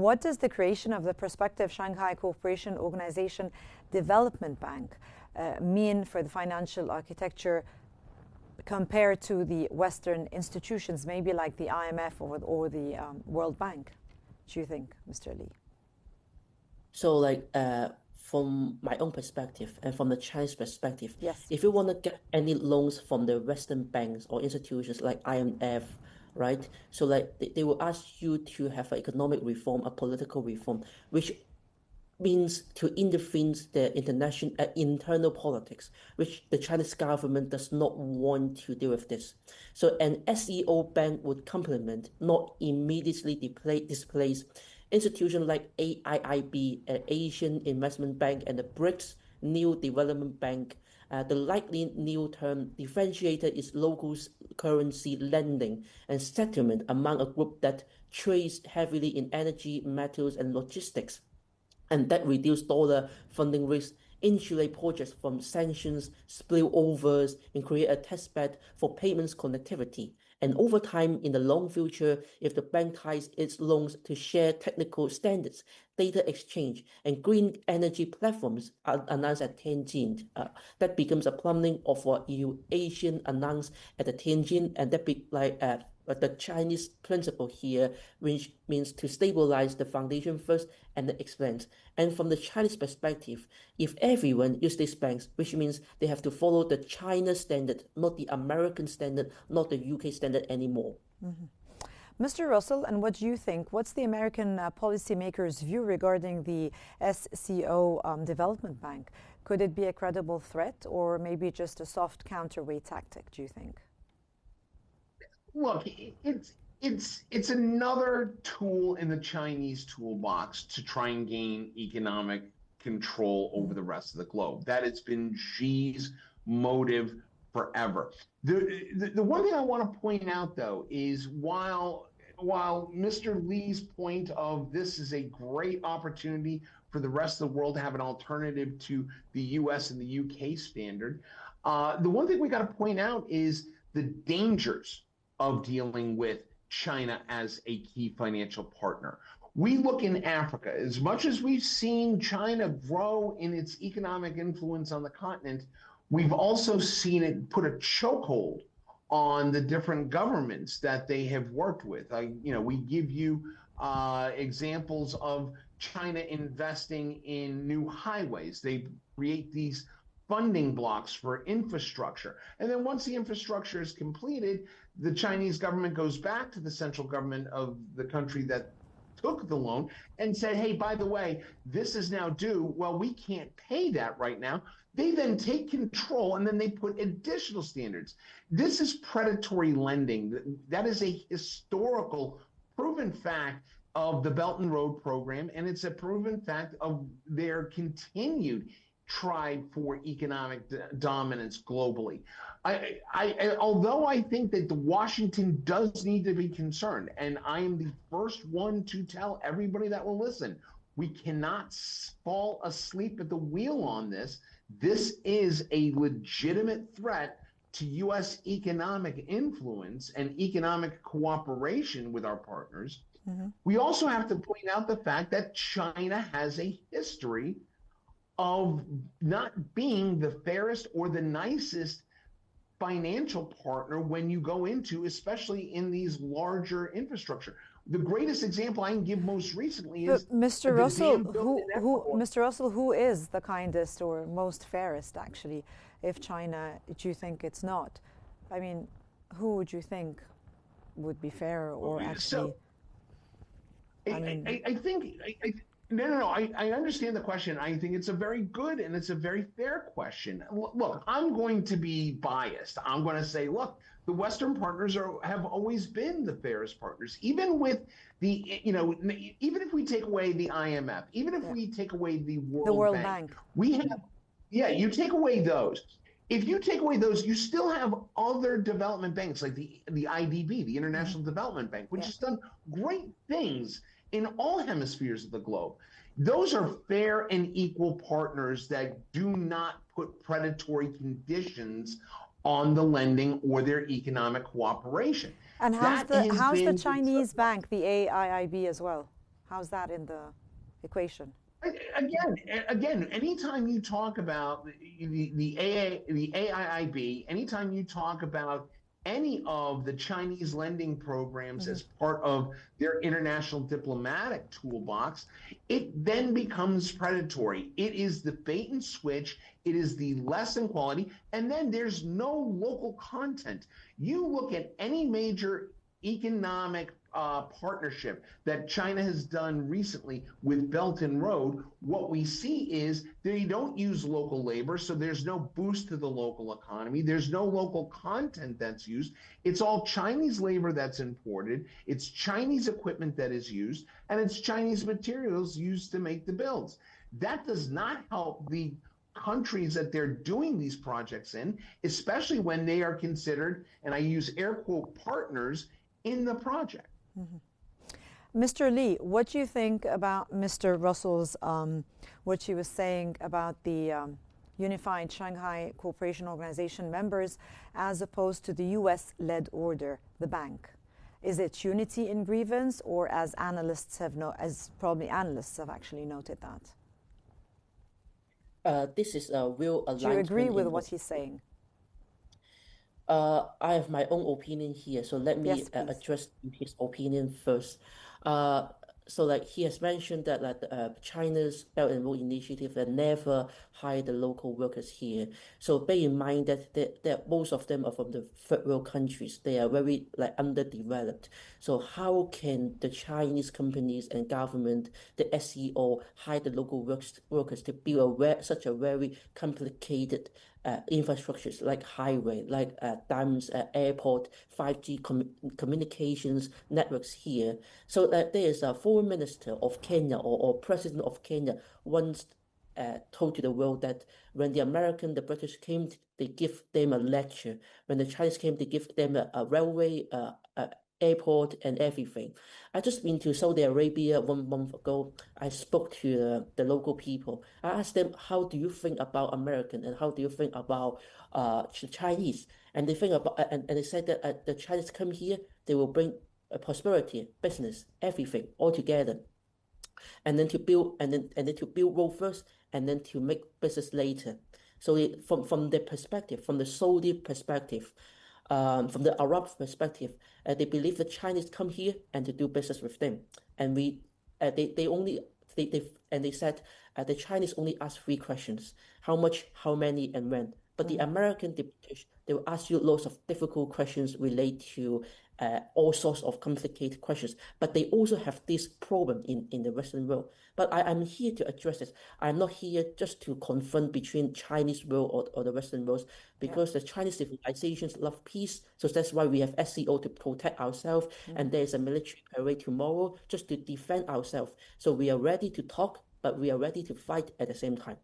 what does the creation of the prospective Shanghai Cooperation Organization Development Bank mean for the financial architecture compared to the Western institutions, maybe like the IMF or the World Bank, do you think, Mr. Lee? So from my own perspective and from the Chinese perspective, yes, if you want to get any loans from the Western banks or institutions like IMF, right? So they will ask you to have an economic reform, a political reform, which means to intervene the internal politics, which the Chinese government does not want to deal with this. So an SEO bank would complement, not immediately displace institutions like AIIB, Asian Investment Bank, and the BRICS New Development Bank. The likely new term differentiator is local currency lending and settlement among a group that trades heavily in energy, metals, and logistics, and that reduce dollar funding risk, insulate projects from sanctions, spillovers, and create a testbed for payments connectivity. And over time, in the long future, if the bank ties its loans to share technical standards, data exchange, and green energy platforms announced at Tianjin, that becomes a plumbing of what Asian announced at the Tianjin, and that be like the Chinese principle here, which means to stabilize the foundation first and then expand. And from the Chinese perspective, if everyone uses these banks, which means they have to follow the China standard, not the American standard, not the UK standard anymore. Mm-hmm. Mr. Russell, and what do you think? What's the American policymakers' view regarding the SCO Development Bank? Could it be a credible threat or maybe just a soft counterweight tactic, do you think? Look, it's another tool in the Chinese toolbox to try and gain economic control over the rest of the globe. That has been Xi's motive forever. The one thing I want to point out, though, is while Mr. Lee's point of this is a great opportunity for the rest of the world to have an alternative to the US and the UK standard, the one thing we got to point out is the dangers of dealing with China as a key financial partner. We look in Africa, as much as we've seen China grow in its economic influence on the continent, we've also seen it put a chokehold on the different governments that they have worked with. We give you examples of China investing in new highways. They create these funding blocks for infrastructure. And then once the infrastructure is completed, the Chinese government goes back to the central government of the country that took the loan and said, hey, by the way, this is now due. Well, we can't pay that right now. They then take control and then they put additional standards. This is predatory lending. That is a historical proven fact of the Belt and Road program, and it's a proven fact of their continued try for economic dominance globally. Although I think that Washington does need to be concerned, and I am the first one to tell everybody that will listen, we cannot fall asleep at the wheel on this. This is a legitimate threat to U.S. economic influence and economic cooperation with our partners. Mm-hmm. We also have to point out the fact that China has a history of not being the fairest or the nicest financial partner when you go into, especially in these larger infrastructure. The greatest example I can give most recently is Mr. Russell, who is the kindest or most fairest, actually, if China, do you think it's not? I mean, who would you think would be fair or actually? I understand the question. I think it's a very good and it's a very fair question. Look, I'm going to be biased. I'm going to say, look, the Western partners have always been the fairest partners, even with even if we take away the IMF, even if we take away the World Bank, we have, you take away those. If you take away those, you still have other development banks like the IDB, the International Development Bank, which has done great things in all hemispheres of the globe. Those are fair and equal partners that do not put predatory conditions on the lending or their economic cooperation. And how's the Chinese bank, the AIIB as well? How's that in the equation? Again, anytime you talk about the AIIB, anytime you talk about any of the Chinese lending programs as part of their international diplomatic toolbox, it then becomes predatory. It is the bait and switch. It is the less than quality. And then there's no local content. You look at any major economic partnership that China has done recently with Belt and Road, what we see is they don't use local labor, so there's no boost to the local economy. There's no local content that's used. It's all Chinese labor that's imported. It's Chinese equipment that is used, and it's Chinese materials used to make the builds. That does not help the countries that they're doing these projects in, especially when they are considered, and I use air quote, partners in the project. Mr. Lee, what do you think about Mr. Russell's, what she was saying about the Unified Shanghai Cooperation Organization members as opposed to the US-led order, the bank? Is it unity in grievance, or as analysts have probably analysts have actually noted that? This is a real alignment. Do you agree with what he's saying? I have my own opinion here, so let me address his opinion first. So like he has mentioned that China's Belt and Road Initiative had never hired the local workers here. So bear in mind that most of them are from the third world countries. They are very underdeveloped. So how can the Chinese companies and government, the SEO, hire the local workers to build such a very complicated infrastructures like highway, like dams, airport, 5G communications networks here? So that there is a foreign minister of Kenya or president of Kenya once told to the world that when the British came, they give them a lecture. When the Chinese came, they give them a railway, airport, and everything. I just been to Saudi Arabia 1 month ago. I spoke to the local people. I asked them, how do you think about American and how do you think about Chinese? And they think about and they said that the Chinese come here, they will bring prosperity, business, everything all together, and then to build to build road first, and then to make business later. So from their perspective, from the Saudi perspective, from the Arab perspective, they believe the Chinese come here and to do business with them, and they said the Chinese only ask 3 questions: how much, how many, and when. But the American, the British, they will ask you lots of difficult questions related to all sorts of complicated questions. But they also have this problem in the Western world. But I'm here to address this. I'm not here just to confront between Chinese world or the Western world, because the Chinese civilizations love peace. So that's why we have SEO to protect ourselves. And there's a military parade tomorrow just to defend ourselves. So we are ready to talk, but we are ready to fight at the same time.